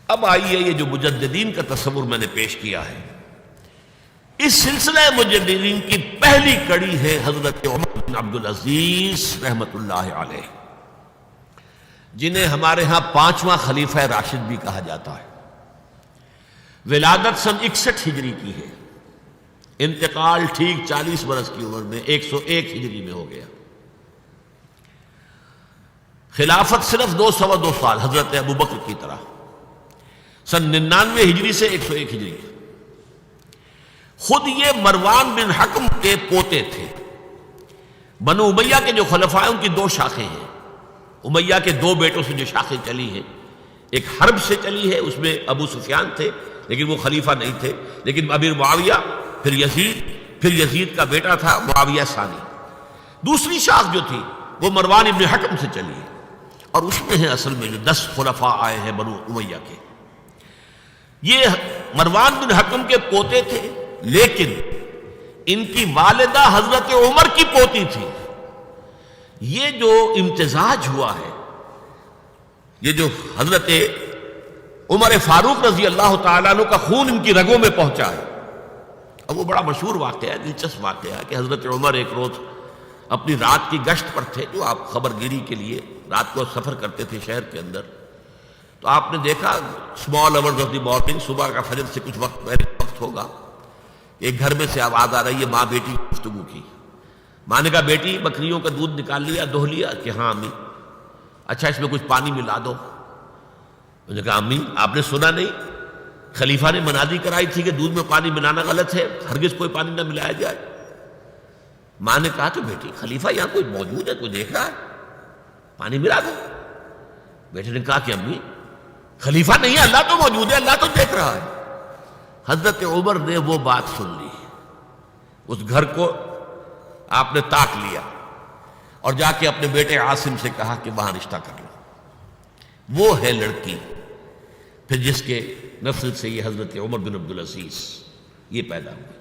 اب آئیے یہ جو مجددین کا تصور میں نے پیش کیا ہے، اس سلسلہ مجددین کی پہلی کڑی ہے حضرت عمر بن عبدالعزیز رحمت اللہ علیہ، جنہیں ہمارے ہاں 5واں خلیفہ راشد بھی کہا جاتا ہے۔ ولادت سن 61 ہجری کی ہے، انتقال ٹھیک 40 برس کی عمر میں 101 ہجری میں ہو گیا۔ خلافت صرف 2 سال حضرت ابوبکر کی طرح، سن 99 ہجری سے 101 ہجری۔ خود یہ مروان بن حکم کے پوتے تھے۔ بنو امیہ کے جو خلفاء ہیں ان کی 2 شاخیں ہیں۔ امیہ کے 2 بیٹوں سے جو شاخیں چلی ہیں، ایک حرب سے چلی ہے، اس میں ابو سفیان تھے لیکن وہ خلیفہ نہیں تھے، لیکن امیر معاویہ، پھر یزید کا بیٹا تھا معاویہ ثانی۔ دوسری شاخ جو تھی وہ مروان ابن حکم سے چلی ہے، اور اس میں ہے اصل میں جو 10 خلفاء آئے ہیں بنو امیہ کے۔ یہ مروان بن حکم کے پوتے تھے، لیکن ان کی والدہ حضرت عمر کی پوتی تھی۔ یہ جو امتزاج ہوا ہے، یہ جو حضرت عمر فاروق رضی اللہ تعالیٰ عنہ کا خون ان کی رگوں میں پہنچا ہے، اب وہ بڑا مشہور واقعہ ہے، دلچسپ واقعہ ہے کہ حضرت عمر ایک روز اپنی رات کی گشت پر تھے، جو آپ خبر گیری کے لیے رات کو سفر کرتے تھے شہر کے اندر، تو آپ نے دیکھا small hours of the morning, صبح کا فجر سے کچھ وقت پہلے وقت ہوگا، ایک گھر میں سے آواز آ رہی ہے ماں بیٹی کی گفتگو کی۔ ماں نے کہا بیٹی بکریوں کا دودھ نکال لیا، دہہ لیا؟ کہ ہاں امی۔ اچھا اس میں کچھ پانی ملا دو۔ انہوں نے کہا امی آپ نے سنا نہیں، خلیفہ نے منادی کرائی تھی کہ دودھ میں پانی ملانا غلط ہے، ہرگز کوئی پانی نہ ملایا جائے۔ ماں نے کہا کہ بیٹی خلیفہ یہاں کوئی موجود ہے، کوئی دیکھ رہا ہے، پانی ملا دو۔ بیٹے نے کہا کہ امی خلیفہ نہیں ہے، اللہ تو موجود ہے، اللہ تو دیکھ رہا ہے۔ حضرت عمر نے وہ بات سن لی، اس گھر کو آپ نے تاک لیا اور جا کے اپنے بیٹے عاصم سے کہا کہ وہاں رشتہ کر لو۔ وہ ہے لڑکی پھر جس کے نسل سے یہ حضرت عمر بن عبدالعزیز یہ پیدا ہوئی۔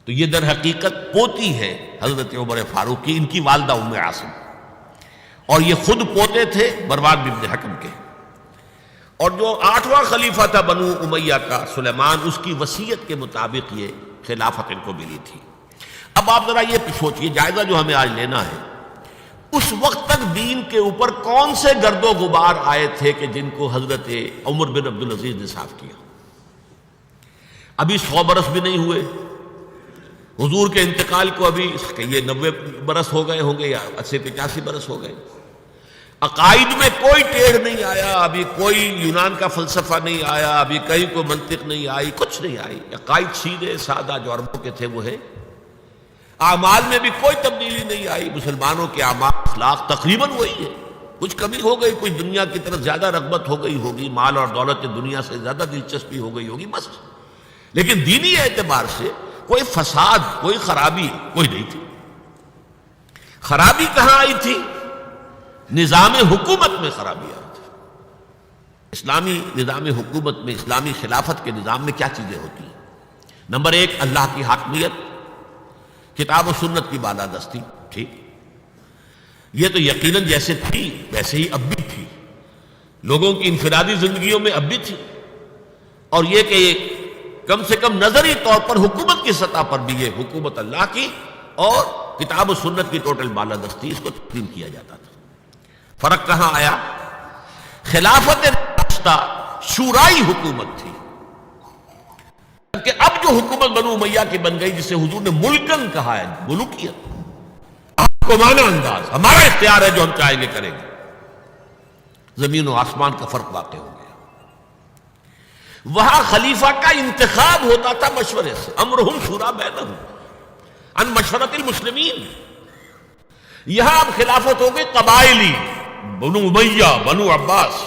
تو یہ در حقیقت پوتی ہے حضرت عمر فاروق کی، ان کی والدہ ام عاصم، اور یہ خود پوتے تھے مروان بن حکم کے۔ اور جو 8واں خلیفہ تھا بنو امیہ کا سلیمان، اس کی وصیت کے مطابق یہ خلافت ان کو ملی تھی۔ اب آپ ذرا یہ سوچئے، جائزہ جو ہمیں آج لینا ہے، اس وقت تک دین کے اوپر کون سے گرد و غبار آئے تھے کہ جن کو حضرت عمر بن عبدالعزیز نے صاف کیا؟ ابھی 100 برس بھی نہیں ہوئے حضور کے انتقال کو، ابھی یہ 90 برس ہو گئے ہوں گے یا 80-85 برس ہو گئے۔ عقائد میں کوئی ٹیڑھ نہیں آیا، ابھی کوئی یونان کا فلسفہ نہیں آیا، ابھی کہیں کوئی منطق نہیں آئی، کچھ نہیں آئی۔ عقائد سیدھے سادہ جو عربوں کے تھے وہ ہے۔ اعمال میں بھی کوئی تبدیلی نہیں آئی، مسلمانوں کے اعمال اخلاق تقریباً وہی ہے۔ کچھ کمی ہو گئی، کچھ دنیا کی طرف زیادہ رغبت ہو گئی ہوگی، مال اور دولت دنیا سے زیادہ دلچسپی ہو گئی ہوگی، بس۔ لیکن دینی اعتبار سے کوئی فساد، کوئی خرابی کوئی نہیں تھی۔ خرابی کہاں آئی تھی؟ نظام حکومت میں خرابی آئی تھی۔ اسلامی نظام حکومت میں، اسلامی خلافت کے نظام میں کیا چیزیں ہوتی ہیں؟ نمبر 1 اللہ کی حاکمیت، کتاب و سنت کی بالادستی، ٹھیک، یہ تو یقیناً جیسے تھی ویسے ہی اب بھی تھی، لوگوں کی انفرادی زندگیوں میں اب بھی تھی، اور یہ کہ کم سے کم نظری طور پر حکومت کی سطح پر بھی یہ حکومت اللہ کی اور کتاب و سنت کی ٹوٹل بالادستی، اس کو تسلیم کیا جاتا تھا۔ فرق کہاں آیا؟ خلافت راستہ شورائی حکومت تھی، کہ اب جو حکومت بنو امیہ کی بن گئی، جسے حضور نے ملکن کہا ہے، ملوکیت، آپ کو مانا انداز، ہمارا اختیار ہے، جو ہم چاہیں گے کریں گے، زمین و آسمان کا فرق واقع ہو گیا۔ وہاں خلیفہ کا انتخاب ہوتا تھا مشورے سے، امرہم شورا بینہم عن مشورۃ المسلمین۔ یہاں اب خلافت ہو گئی قبائلی، بنو امیہ، بنو عباس،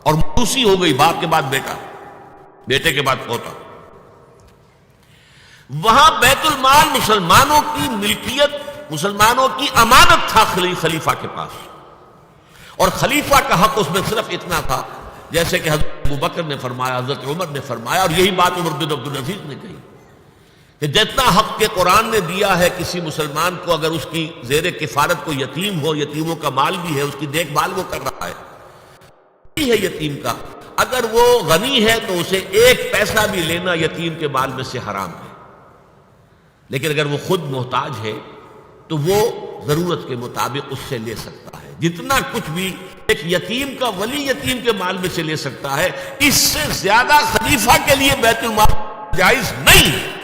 اور موروثی ہو گئی، باپ کے بعد بیٹا، بیٹے کے بعد پوتا۔ وہاں بیت المال مسلمانوں کی ملکیت، مسلمانوں کی امانت تھا خلیفہ کے پاس، اور خلیفہ کا حق اس میں صرف اتنا تھا جیسے کہ حضرت ابوبکر نے فرمایا، حضرت عمر نے فرمایا، اور یہی بات عمر بن عبدالعزیز نے کہی کہ جتنا حق کے قرآن نے دیا ہے کسی مسلمان کو، اگر اس کی زیر کفالت کو یتیم ہو، یتیموں کا مال بھی ہے، اس کی دیکھ بھال وہ کر رہا ہے، ہے یتیم کا، اگر وہ غنی ہے تو اسے ایک پیسہ بھی لینا یتیم کے مال میں سے حرام ہے، لیکن اگر وہ خود محتاج ہے تو وہ ضرورت کے مطابق اس سے لے سکتا ہے، جتنا کچھ بھی ایک یتیم کا ولی یتیم کے مال میں سے لے سکتا ہے، اس سے زیادہ خلیفہ کے لیے بیت المال جائز نہیں ہے۔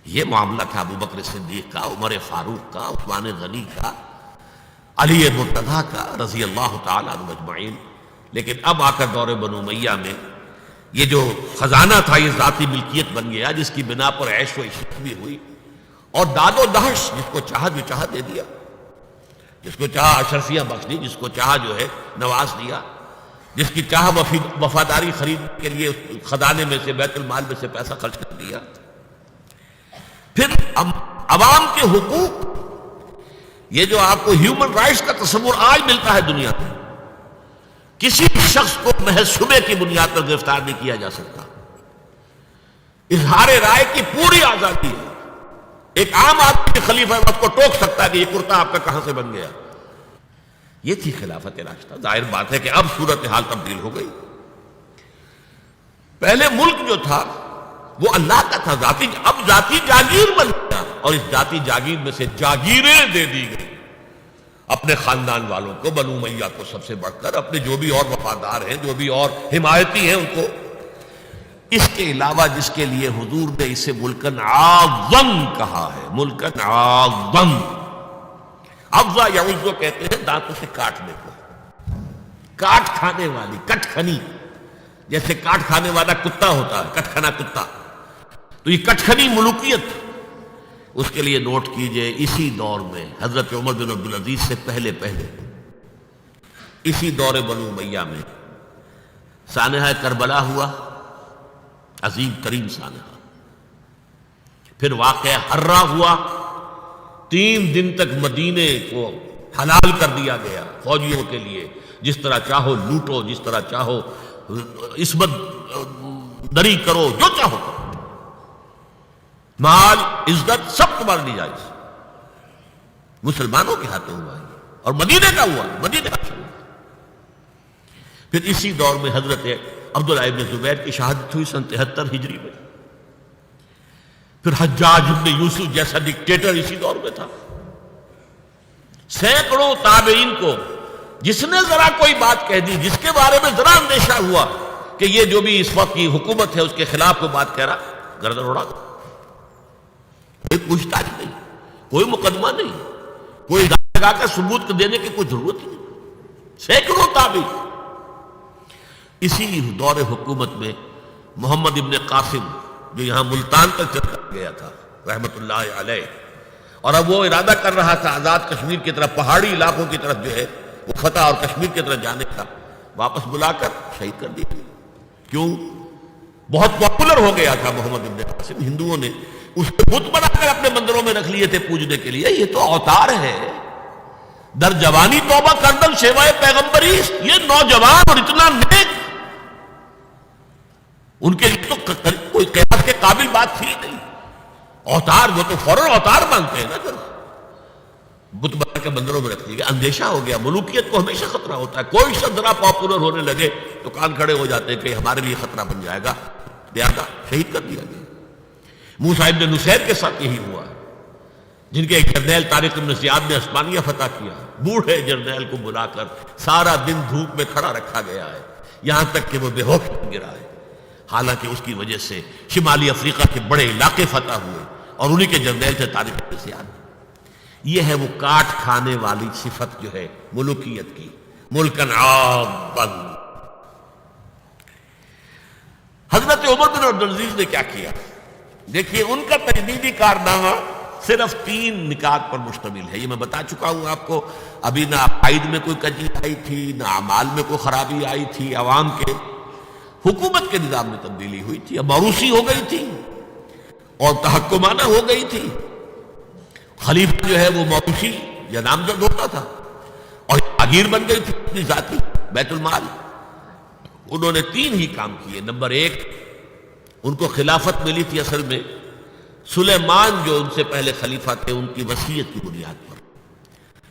یہ معاملہ تھا ابو بکر صدیق کا، عمر فاروق کا، عثمان غنی کا، علی مرتضیٰ کا رضی اللہ تعالیٰ عنہ اجمعین۔ لیکن اب آ کر دور بنو امیہ میں یہ جو خزانہ تھا یہ ذاتی ملکیت بن گیا، جس کی بنا پر عیش و عشرت بھی ہوئی، اور داد و دہش، جس کو چاہا جو چاہا دے دیا، جس کو چاہا اشرفیاں بخش دی، جس کو چاہا جو ہے نواز دیا، جس کی چاہا وفاداری خرید کے لیے خزانے میں سے بیت المال میں سے پیسہ خرچ کر دیا۔ پھر عوام کے حقوق، یہ جو آپ کو ہیومن رائٹس کا تصور آج ملتا ہے دنیا میں، کسی شخص کو محض شبے کی بنیاد پر گرفتار نہیں کیا جا سکتا، اظہار رائے کی پوری آزادی ہے، ایک عام آدمی خلیفہ وقت کو ٹوک سکتا ہے کہ یہ کرتا آپ کا کہاں سے بن گیا۔ یہ تھی خلافت راشدہ۔ ظاہر بات ہے کہ اب صورتحال تبدیل ہو گئی۔ پہلے ملک جو تھا وہ اللہ کا تھا، اب ذاتی جاگیر بن گیا، اور اس ذاتی جاگیر میں سے جاگیریں دے دی گئی اپنے خاندان والوں کو، بنو امیہ کو سب سے بڑھ کر، اپنے جو بھی اور وفادار ہیں، جو بھی اور حمایتی ہیں ان کو۔ اس کے علاوہ جس کے لیے حضور نے اسے ملکن اعظم کہا ہے، ملکن اعظم، افزا یعوذ کہتے ہیں دانتوں سے کاٹنے کو، کاٹ کھانے والی، کٹ کھنی، جیسے کاٹ کھانے والا کتا ہوتا ہے، کٹ کھنا کتا، تو یہ کٹ کھنی ملوکیت، اس کے لیے نوٹ کیجئے اسی دور میں حضرت عمر بن عبدالعزیز سے پہلے اسی دور بنو امیہ میں سانحہ کربلا ہوا، عظیم ترین سانحہ۔ پھر واقعہ حرہ ہوا، 3 دن تک مدینے کو حلال کر دیا گیا فوجیوں کے لیے، جس طرح چاہو لوٹو، جس طرح چاہو عصمت دری کرو، جو چاہو کرو، مال عزت سب تمہارے لیے جائز۔ مسلمانوں کے ہاتھوں ہوا ہے، اور مدینے کا ہوا، مدینے کا ہوا۔ پھر اسی دور میں حضرت عبداللہ ابن زبیر کی شہادت ہوئی 73 ہجری میں۔ پھر حجاج ابن یوسف جیسا ڈکٹیٹر اسی دور میں تھا۔ سینکڑوں تابعین کو جس نے ذرا کوئی بات کہہ دی، جس کے بارے میں ذرا اندیشہ ہوا کہ یہ جو بھی اس وقت کی حکومت ہے اس کے خلاف کوئی بات کہہ رہا، گردن اڑا دو، کوئی پوچھ تاچھ نہیں، کوئی مقدمہ نہیں، کوئی لگا کر ثبوت دینے کی کوئی ضرورت ہی نہیں۔ سینکڑوں تابعین۔ اسی دور حکومت میں محمد ابن قاسم، جو یہاں ملتان تک چلا گیا تھا رحمت اللہ علیہ، اور اب وہ ارادہ کر رہا تھا آزاد کشمیر کی طرف، پہاڑی علاقوں کی طرف جو ہے وہ فتح اور کشمیر کی طرف جانے کا، واپس بلا کر شہید کر دیا۔ کیوں؟ بہت پاپولر ہو گیا تھا محمد ابن قاسم، ہندوؤں نے اس کو بت بنا کر اپنے مندروں میں رکھ لیے تھے پوجنے کے لیے۔ یہ تو اوتار ہے، در جوانی توبہ کردن سیوائے پیغمبری، یہ نوجوان اور اتنا نیک، ان کے لیے تو کوئی قیاس کے قابل بات تھی نہیں۔ اوتار، وہ تو فوراً اوتار مانتے ہیں نا، پھر بت بنا کے مندروں میں رکھ دیا۔ اندیشہ ہو گیا، ملوکیت کو ہمیشہ خطرہ ہوتا ہے، کوئی شخص ذرا پاپولر ہونے لگے تو کان کھڑے ہو جاتے ہیں کہ ہمارے لیے خطرہ بن جائے گا، لہذا شہید کر دیا گیا۔ موسیٰ ابن نصیر کے ساتھ یہی ہوا، جن کے ایک جرنیل طارق بن زیاد نے عثمانیہ فتح کیا، بوڑھے جرنیل کو بلا کر سارا دن دھوپ میں کھڑا رکھا گیا ہے، یہاں تک کہ وہ بے ہوش گرا ہے، حالانکہ اس کی وجہ سے شمالی افریقہ کے بڑے علاقے فتح ہوئے، اور انہی کے جرنیل تھے طارق بن زیاد۔ یہ ہے وہ کاٹ کھانے والی صفت جو ہے ملوکیت کی، ملکن عاضا۔ حضرت عمر بن عبدالعزیز نے کیا کیا؟ دیکھیے ان کا تجدیدی کارنامہ صرف 3 نکات پر مشتمل ہے، یہ میں بتا چکا ہوں آپ کو۔ ابھی نہ عقائد میں کوئی کجی آئی تھی، نہ اعمال میں کوئی خرابی آئی تھی، عوام کے حکومت کے نظام میں تبدیلی ہوئی تھی، اب موروثی ہو گئی تھی اور تحکمانہ ہو گئی تھی۔ خلیفہ جو ہے وہ موروثی یا نامزد ہوتا تھا، اور جاگیر بن گئی تھی اپنی ذاتی بیت المال۔ انہوں نے 3 ہی کام کیے۔ نمبر 1، ان کو خلافت ملی تھی اصل میں سلیمان جو ان سے پہلے خلیفہ تھے ان کی وصیت کی بنیاد پر۔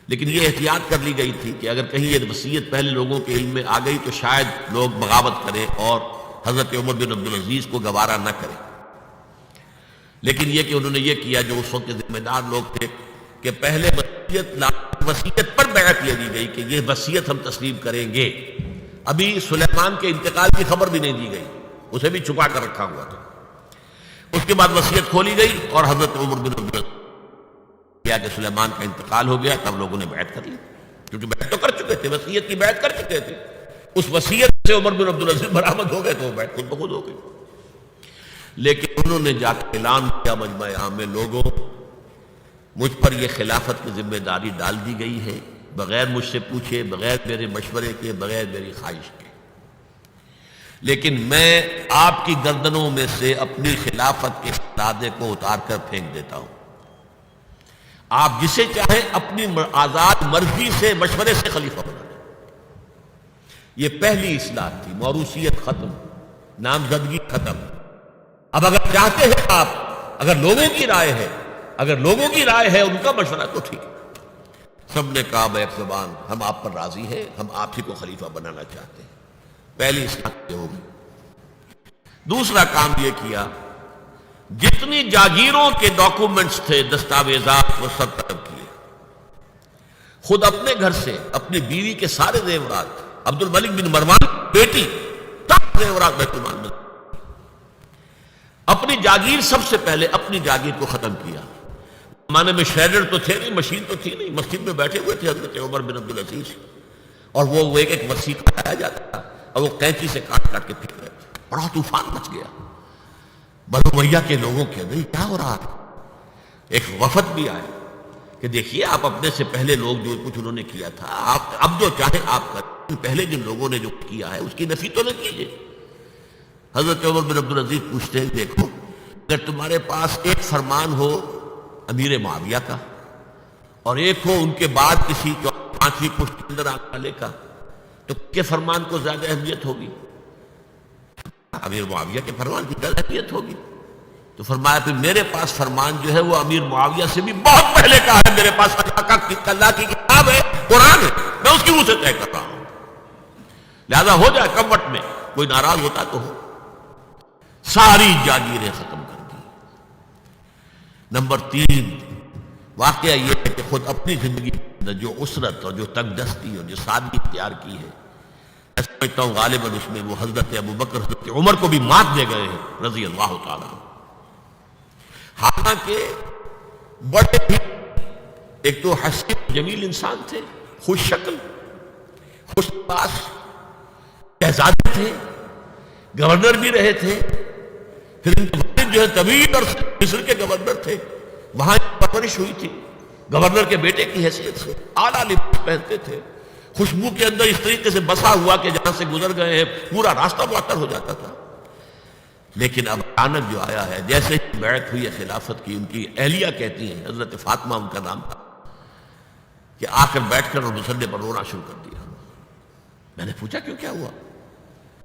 لیکن یہ احتیاط کر لی گئی تھی کہ اگر کہیں یہ وصیت پہلے لوگوں کے علم میں آ گئی تو شاید لوگ بغاوت کریں اور حضرت عمر بن عبدالعزیز کو گوارا نہ کریں. لیکن یہ کہ انہوں نے یہ کیا جو اس وقت کے ذمہ دار لوگ تھے کہ پہلے وصیت پر بیعت یہ دی گئی کہ یہ وصیت ہم تسلیم کریں گے. ابھی سلیمان کے انتقال کی خبر بھی نہیں دی گئی، اسے بھی چھپا کر رکھا ہوا تھا. اس کے بعد وصیت کھولی گئی اور حضرت عمر بن عبدالعزیز کیا کہ سلیمان کا انتقال ہو گیا، تب لوگوں نے بیعت کر لی، کیونکہ بیعت تو کر چکے تھے، وصیت کی بیعت کر چکے تھے. اس وصیت سے عمر بن عبدالعزیز برآمد ہو گئے تو وہ بیعت خود بخود ہو گئی. لیکن انہوں نے جا کے اعلان کیا مجمع عام میں، لوگوں مجھ پر یہ خلافت کی ذمہ داری ڈال دی گئی ہے بغیر مجھ سے پوچھے، بغیر میرے مشورے کے، بغیر میری خواہش کے، لیکن میں آپ کی گردنوں میں سے اپنی خلافت کے سادے کو اتار کر پھینک دیتا ہوں. آپ جسے چاہیں اپنی آزاد مرضی سے مشورے سے خلیفہ بنا لیں. یہ پہلی اصلاح تھی. موروثیت ختم، نامزدگی ختم. اب اگر چاہتے ہیں آپ، اگر لوگوں کی رائے ہے ان کا مشورہ تو ٹھیک ہے. سب نے کہا بیک زبان ہم آپ پر راضی ہیں، ہم آپ ہی کو خلیفہ بنانا چاہتے ہیں. پہلی اصلاح یہ ہوگی. دوسرا کام یہ کیا، جتنی جاگیروں کے ڈاکومنٹس تھے، دستاویزات، وہ سب طلب کیے. خود اپنے گھر سے اپنی بیوی کے سارے زیورات، عبد الملک بن مروان بیٹی تک زیورات بیت المال میں. اپنی جاگیر سب سے پہلے اپنی جاگیر کو ختم کیا. زمانے میں شیڈر تو تھے نہیں، مشین تو تھی نہیں. مسجد میں بیٹھے ہوئے تھے حضرت عمر بن عبدالعزیز اور وہ ایک ایک وسیقہ لایا جاتا تھا اور وہ قینچی سے کاٹ کاٹ کے پھینک رہے تھے. بڑا طوفان مچ گیا بنو امیہ کے لوگوں کے اندر. کیا ہو رہا تھا؟ ایک وفد بھی آیا کہ دیکھیے آپ اپنے سے پہلے لوگ جو کچھ انہوں نے کیا تھا، آپ اب جو چاہیں آپ کریں، پہلے جن لوگوں نے جو کیا ہے اس کی نفی تو نہ کیجیے. حضرت عمر بن عبدالعزیز پوچھتے ہیں دیکھو اگر تمہارے پاس ایک فرمان ہو امیر معاویہ کا اور ایک ہو ان کے بعد کسی پانچویں پشت کے اندر آنے والے کا، تو کے فرمان کو زیادہ اہمیت ہوگی؟ امیر معاویہ کے فرمان کی زیادہ اہمیت ہوگی. تو فرمایا پھر میرے پاس فرمان جو ہے وہ امیر معاویہ سے بھی بہت پہلے کا ہے. میرے پاس اللہ کی کتاب ہے، قرآن ہے، میں اس کی روح سے طے کر رہا ہوں. لہذا ہو جائے کم وقت میں، کوئی ناراض ہوتا تو ہو. ساری جاگیریں ختم کر دی. نمبر 3 واقعہ یہ ہے کہ خود اپنی زندگی میں جو اسرت اور جو تنگ دستی اور جو سادگی اختیار کی ہے، میں سمجھتا ہوں غالباً اس میں وہ حضرت ابوبکر حضرت عمر کو بھی مات دے گئے ہیں رضی اللہ تعالیٰ. حالانکہ بڑے ہی ایک تو حسین جمیل انسان تھے، خوش شکل، خوش لباس، شہزادے تھے، گورنر بھی رہے تھے. پھر ان کے والد جو ہے طویل اور مصر کے گورنر تھے، وہاں پرورش ہوئی تھی گورنر کے بیٹے کی حیثیت سے. اعلیٰ لباس پہنتے تھے، خوشبو کے اندر اس طریقے سے بسا ہوا کہ جہاں سے گزر گئے ہیں پورا راستہ معطر ہو جاتا تھا. لیکن اب اچانک جو آیا ہے، جیسے بیعت ہوئی ہے خلافت کی، ان کی اہلیہ کہتی ہیں، حضرت فاطمہ ان کا نام تھا، کہ آ کر بیٹھ کر اور مسلح پر رونا شروع کر دیا. میں نے پوچھا کیوں، کیا ہوا؟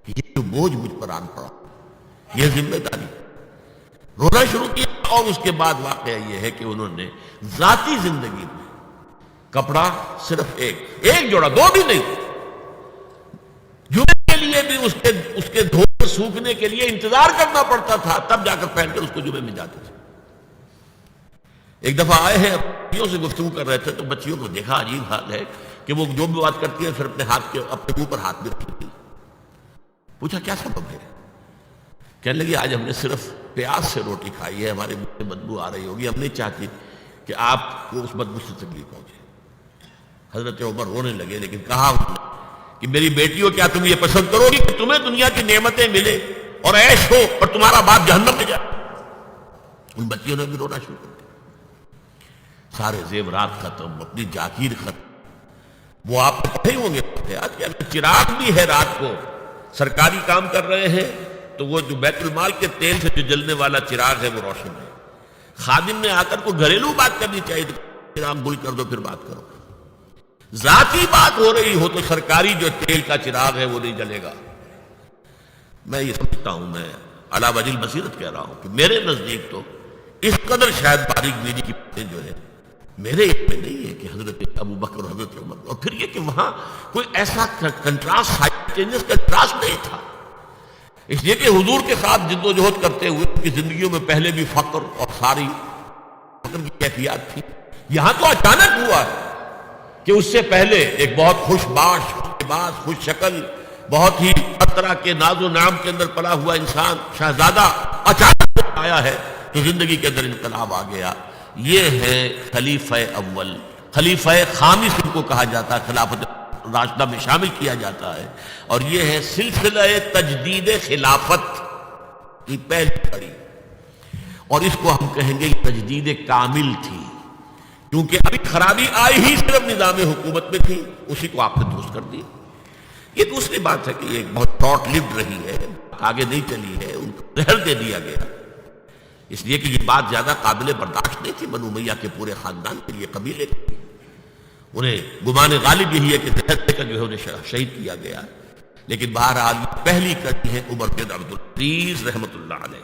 یہ جو بوجھ مجھ پر آن پڑا، یہ ذمہ داری. رونا شروع کیا. اور اس کے بعد واقعہ یہ ہے کہ انہوں نے ذاتی زندگی میں کپڑا صرف ایک جوڑا، 2 بھی نہیں، جمعے کے لیے بھی اس کے دھونے سوکھنے کے لیے انتظار کرنا پڑتا تھا، تب جا کر پہن کر اس کو جمعے میں جاتے تھے. ایک دفعہ آئے ہیں، بچیوں سے گفتگو کر رہے تھے تو بچیوں کو دیکھا عجیب حال ہے کہ وہ جو بھی بات کرتی ہے پھر اپنے منہ پر ہاتھ بھی رکھتی. پوچھا کیا سبب ہے؟ کہنے لگی آج ہم نے صرف پیاز سے روٹی کھائی ہے، ہمارے منہ سے بدبو آ رہی ہوگی، ہم نہیں چاہتی کہ آپ کو اس بدبو سے تکلیف پہنچے. حضرت عمر رونے لگے، لیکن کہا کہ میری بیٹیوں کیا تم یہ پسند کرو گی کہ تمہیں دنیا کی نعمتیں ملے اور عیش ہو اور تمہارا باپ جہنم میں جائے؟ ان بچیوں نے بھی رونا شروع کر دیا. سارے زیورات ختم، اپنی جاگیر ختم. وہ آپ پتہ ہی ہوں گے آج کیا چراغ بھی ہے، رات کو سرکاری کام کر رہے ہیں تو وہ جو بیت المال کے تیل سے جو جلنے والا چراغ ہے وہ روشن ہے. خادم نے آ کر کوئی گھریلو بات کرنی چاہیے تو چراغ گل کر دو پھر بات کرو. ذاتی بات ہو رہی ہو تو سرکاری جو تیل کا چراغ ہے وہ نہیں جلے گا. میں یہ سمجھتا ہوں، میں علی وجہ البصیرت کہہ رہا ہوں کہ میرے نزدیک تو اس قدر شاید باریک بینی کی باتیں جو ہے میرے علم میں نہیں ہے کہ حضرت ابو بکر اور حضرت عمر، اور پھر یہ کہ وہاں کوئی ایسا کنٹراسٹ سائملٹینیس کنٹراسٹ نہیں تھا، اس لیے کہ حضور کے ساتھ جد و جہد کرتے ہوئے ان کی زندگیوں میں پہلے بھی فقر اور ساری فقر کی کیفیات تھی. یہاں تو اچانک ہوا ہے کہ اس سے پہلے ایک بہت خوش باش، خوش لباس، خوش شکل، بہت ہی ہر طرح کے ناز و نعم کے اندر پلا ہوا انسان شہزادہ اچانک آیا ہے تو زندگی کے اندر انقلاب آ گیا. یہ ہے خلیفہ اول، خلیفہ خامس ان کو کہا جاتا ہے، خلافت راشدہ میں شامل کیا جاتا ہے، اور یہ ہے سلسلہ تجدید خلافت کی پہلی کڑی، اور اس کو ہم کہیں گے تجدید کامل تھی، کیونکہ ابھی خرابی آئی ہی صرف نظام حکومت میں تھی، اسی کو آپ نے درست کر دی. یہ دوسری بات ہے کہ یہ بہت شارٹ لیوڈ رہی ہے، آگے نہیں چلی ہے، ان کو زہر دے دیا گیا، اس لیے کہ یہ بات زیادہ قابل برداشت نہیں تھی بنو امیہ کے پورے خاندان کے لیے، قبیلے کے لیے. انہیں گمان غالب یہی ہے کہ زہر دے کر جو ہے انہیں شہید کیا گیا. لیکن بہرحال پہلی کڑی ہے عمر بن عبد العزیز رحمۃ اللہ علیہ.